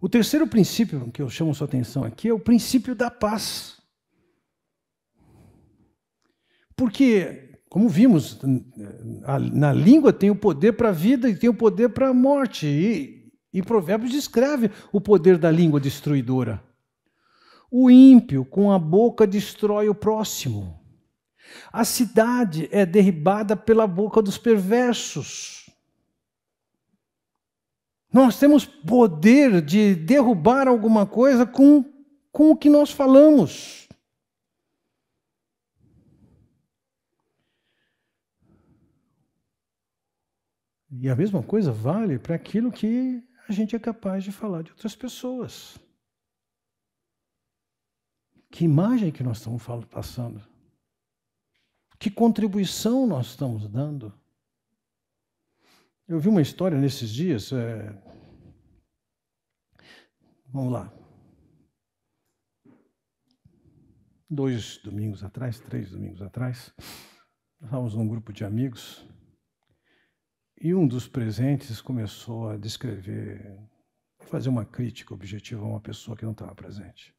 O terceiro princípio que eu chamo sua atenção aqui é o princípio da paz. Porque, como vimos, na língua tem o poder para a vida e tem o poder para a morte. E Provérbios descreve o poder da língua destruidora. O ímpio com a boca destrói o próximo. A cidade é derribada pela boca dos perversos. Nós temos poder de derrubar alguma coisa com o que nós falamos. E a mesma coisa vale para aquilo que a gente é capaz de falar de outras pessoas. Que imagem que nós estamos passando? Que contribuição nós estamos dando? Eu vi uma história nesses dias. Vamos lá. 3 domingos atrás, nós estávamos num grupo de amigos e um dos presentes começou a descrever, fazer uma crítica objetiva a uma pessoa que não estava presente.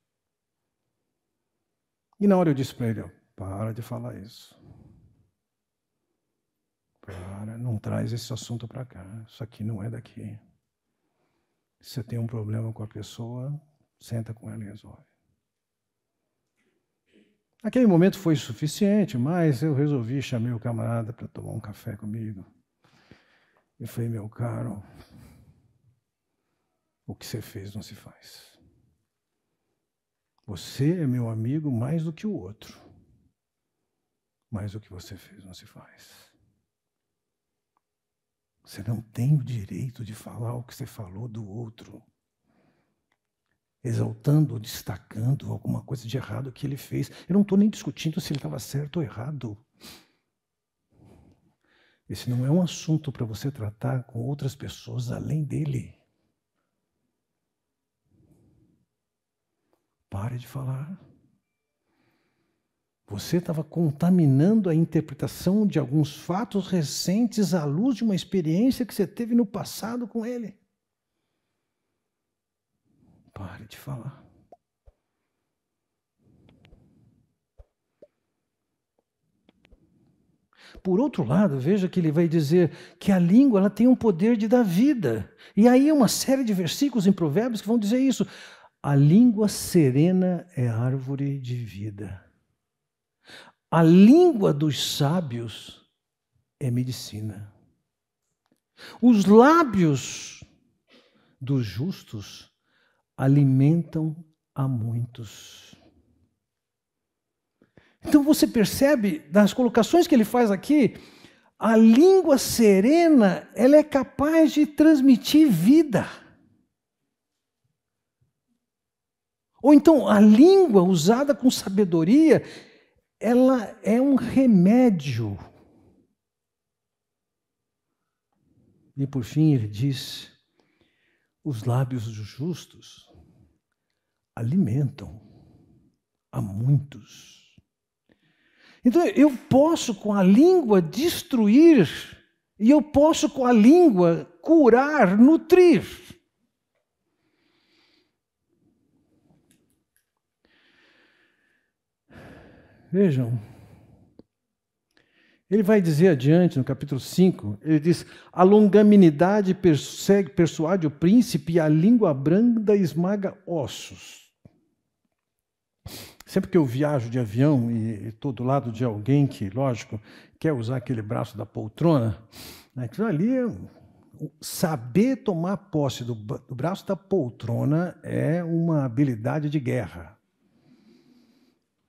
E na hora eu disse para ele, para de falar isso. Não traz esse assunto para cá, isso aqui não é daqui. Se você tem um problema com a pessoa, senta com ela e resolve. Naquele momento foi suficiente, mas eu resolvi, chamei o camarada para tomar um café comigo. Eu falei, meu caro, o que você fez não se faz. Você é meu amigo mais do que o outro. Mas o que você fez não se faz. Você não tem o direito de falar o que você falou do outro, exaltando ou destacando alguma coisa de errado que ele fez. Eu não estou nem discutindo se ele estava certo ou errado. Esse não é um assunto para você tratar com outras pessoas além dele. Pare de falar. Você estava contaminando a interpretação de alguns fatos recentes à luz de uma experiência que você teve no passado com ele. Pare de falar. Por outro lado, veja que ele vai dizer que a língua ela tem um poder de dar vida. E aí uma série de versículos em Provérbios que vão dizer isso. A língua serena é árvore de vida. A língua dos sábios é medicina. Os lábios dos justos alimentam a muitos. Então você percebe, das colocações que ele faz aqui, a língua serena, ela é capaz de transmitir vida. Ou então, a língua usada com sabedoria, ela é um remédio. E por fim ele diz, os lábios dos justos alimentam a muitos. Então eu posso com a língua destruir, e eu posso com a língua curar, nutrir. Vejam, ele vai dizer adiante, no capítulo 5, ele diz, a longanimidade persuade o príncipe e a língua branda esmaga ossos. Sempre que eu viajo de avião e estou do lado de alguém que, lógico, quer usar aquele braço da poltrona, aquilo ali, saber tomar posse do braço da poltrona é uma habilidade de guerra.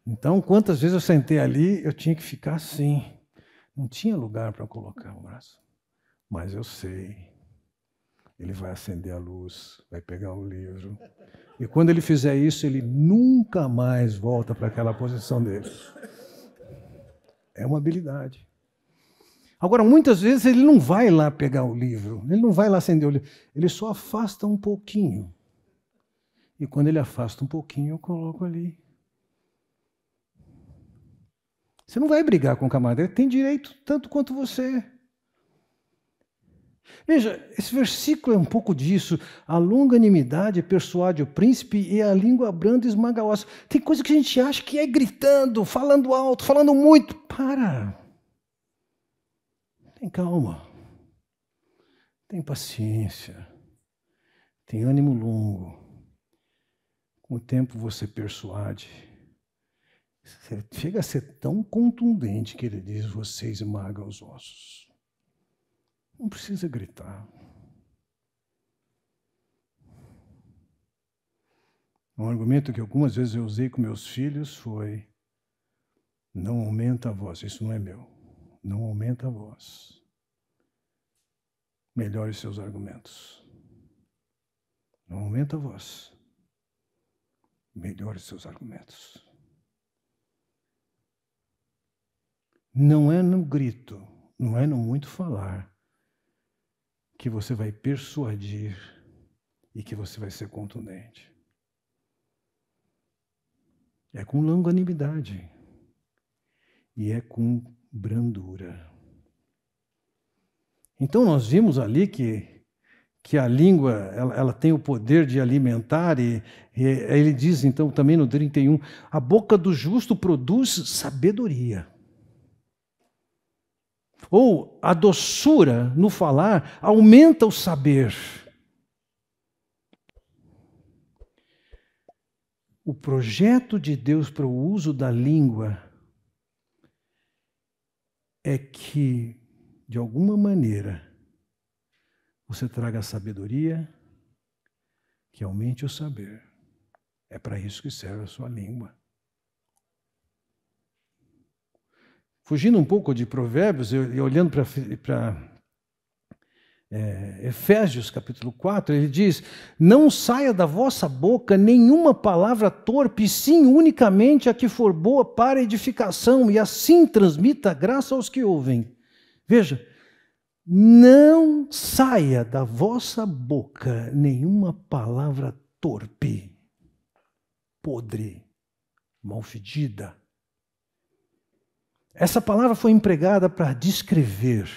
Então, quantas vezes eu sentei ali, eu tinha que ficar assim. Não tinha lugar para colocar o braço. Mas eu sei. Ele vai acender a luz, vai pegar o livro. E quando ele fizer isso, ele nunca mais volta para aquela posição dele. É uma habilidade. Agora, muitas vezes ele não vai lá pegar o livro, ele não vai lá acender o livro, ele só afasta um pouquinho. E quando ele afasta um pouquinho, eu coloco ali. Você não vai brigar com o camarada, ele tem direito tanto quanto você. Veja, esse versículo é um pouco disso. A longanimidade persuade o príncipe e a língua branda esmaga a ossa. Tem coisa que a gente acha que é gritando, falando alto, falando muito. Para. Tem calma. Tem paciência. Tem ânimo longo. Com o tempo você persuade. Chega a ser tão contundente que ele diz, você esmaga os ossos. Não precisa gritar. Um argumento que algumas vezes eu usei com meus filhos foi, não aumenta a voz, isso não é meu, não aumenta a voz. Melhore seus argumentos. Não aumenta a voz. Melhore seus argumentos. Não é no grito, não é no muito falar, que você vai persuadir e que você vai ser contundente. É com longanimidade e é com brandura. Então nós vimos ali que a língua ela tem o poder de alimentar e ele diz então também no 31, a boca do justo produz sabedoria. Ou a doçura no falar aumenta o saber. O projeto de Deus para o uso da língua é que, de alguma maneira, você traga a sabedoria que aumente o saber. É para isso que serve a sua língua. Fugindo um pouco de Provérbios e olhando para Efésios capítulo 4, ele diz, não saia da vossa boca nenhuma palavra torpe, sim unicamente a que for boa para edificação, e assim transmita graça aos que ouvem. Veja, não saia da vossa boca nenhuma palavra torpe, podre, malfedida. Essa palavra foi empregada para descrever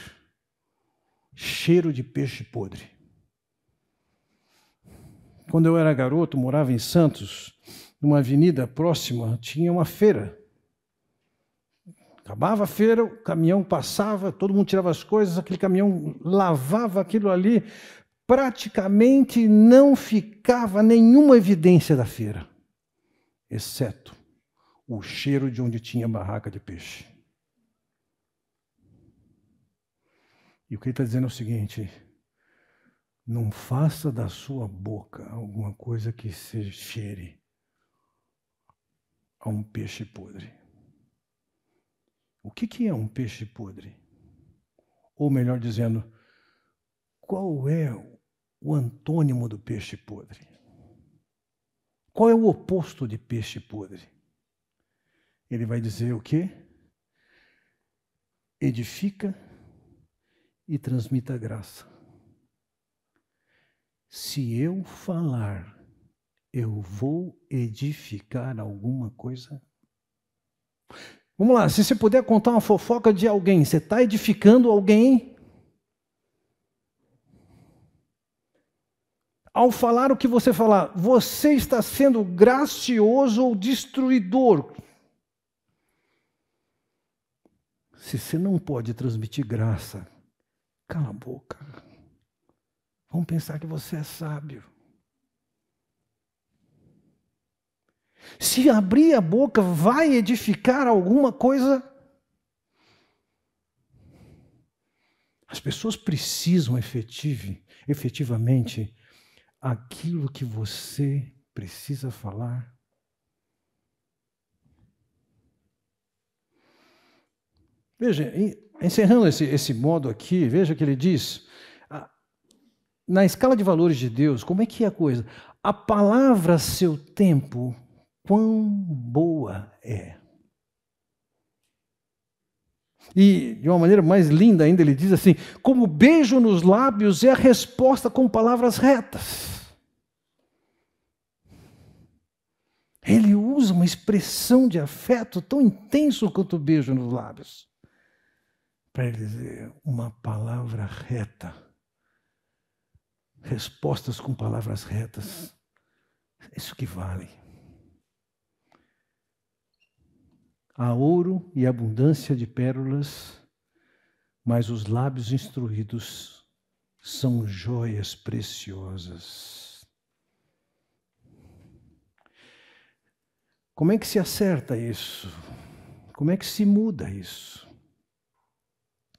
cheiro de peixe podre. Quando eu era garoto, morava em Santos, numa avenida próxima, tinha uma feira. Acabava a feira, o caminhão passava, todo mundo tirava as coisas, aquele caminhão lavava aquilo ali, praticamente não ficava nenhuma evidência da feira, exceto o cheiro de onde tinha barraca de peixe. E o que ele está dizendo é o seguinte, não faça da sua boca alguma coisa que se cheire a um peixe podre. O que é um peixe podre? Ou melhor dizendo, qual é o antônimo do peixe podre? Qual é o oposto de peixe podre? Ele vai dizer o quê? Edifica e transmita graça. Se eu falar, eu vou edificar alguma coisa? Vamos lá, se você puder contar uma fofoca de alguém, você está edificando alguém? Ao falar o que você falar, você está sendo gracioso ou destruidor? Se você não pode transmitir graça, cala a boca. Vamos pensar que você é sábio. Se abrir a boca, vai edificar alguma coisa? As pessoas precisam efetivamente aquilo que você precisa falar. Veja, encerrando esse modo aqui, veja que ele diz, na escala de valores de Deus, como é que é a coisa? A palavra seu tempo, quão boa é. E de uma maneira mais linda ainda, ele diz assim, como beijo nos lábios é a resposta com palavras retas. Ele usa uma expressão de afeto tão intenso quanto o beijo nos lábios. Para ele dizer uma palavra reta respostas com palavras retas. Isso que vale. Há ouro e abundância de pérolas, mas os lábios instruídos são joias preciosas. Como é que se acerta isso? Como é que se muda isso?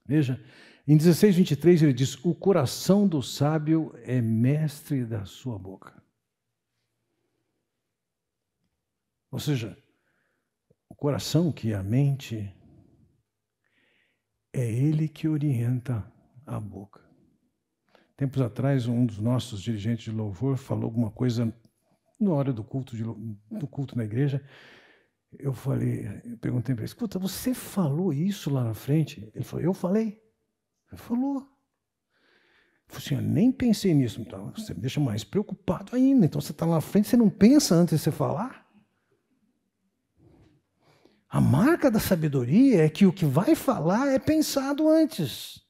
Veja, em 16:23 ele diz: o coração do sábio é mestre da sua boca. Ou seja, o coração, que é a mente, é ele que orienta a boca. Tempos atrás, um dos nossos dirigentes de louvor falou alguma coisa na hora do culto na igreja. Eu perguntei para ele: escuta, você falou isso lá na frente? Ele falou: eu falei. Ele falou. Eu falei assim: eu nem pensei nisso. Então, você me deixa mais preocupado ainda. Então, você está lá na frente, você não pensa antes de você falar? A marca da sabedoria é que o que vai falar é pensado antes.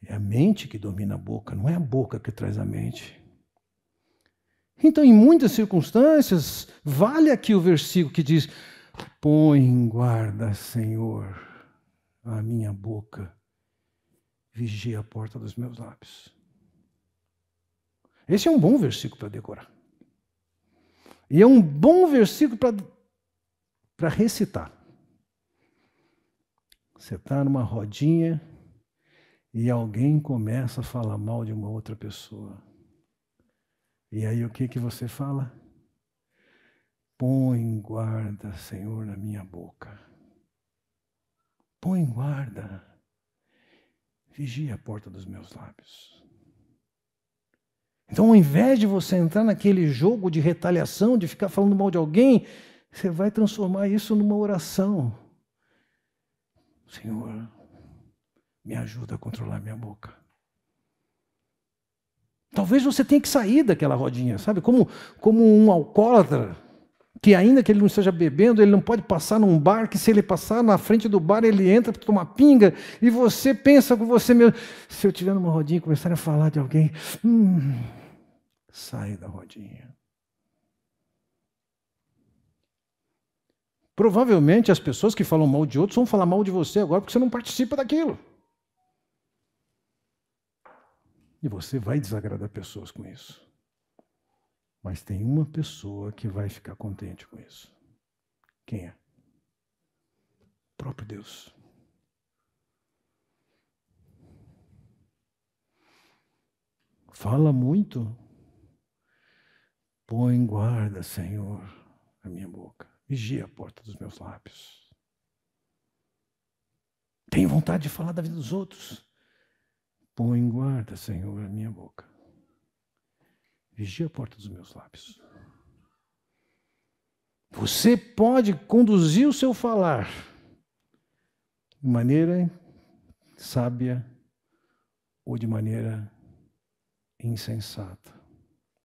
É a mente que domina a boca, não é a boca que traz a mente. Então, em muitas circunstâncias, vale aqui o versículo que diz: põe em guarda, Senhor, a minha boca, vigia a porta dos meus lábios. Esse é um bom versículo para decorar. E é um bom versículo para recitar. Você está numa rodinha e alguém começa a falar mal de uma outra pessoa. E aí o que você fala? Põe em guarda, Senhor, na minha boca. Põe em guarda. Vigia a porta dos meus lábios. Então, ao invés de você entrar naquele jogo de retaliação, de ficar falando mal de alguém, você vai transformar isso numa oração. Senhor, me ajuda a controlar minha boca. Talvez você tenha que sair daquela rodinha, sabe? Como um alcoólatra, que ainda que ele não esteja bebendo, ele não pode passar num bar, que se ele passar na frente do bar, ele entra para tomar pinga, e você pensa com você mesmo: se eu estiver numa rodinha e começar a falar de alguém, sai da rodinha. Provavelmente as pessoas que falam mal de outros vão falar mal de você agora porque você não participa daquilo. E você vai desagradar pessoas com isso. Mas tem uma pessoa que vai ficar contente com isso. Quem é? O próprio Deus. Fala muito. Põe em guarda, Senhor, a minha boca. Vigia a porta dos meus lábios. Tenho vontade de falar da vida dos outros. Põe em guarda, Senhor, a minha boca. Vigia a porta dos meus lábios. Você pode conduzir o seu falar de maneira sábia ou de maneira insensata.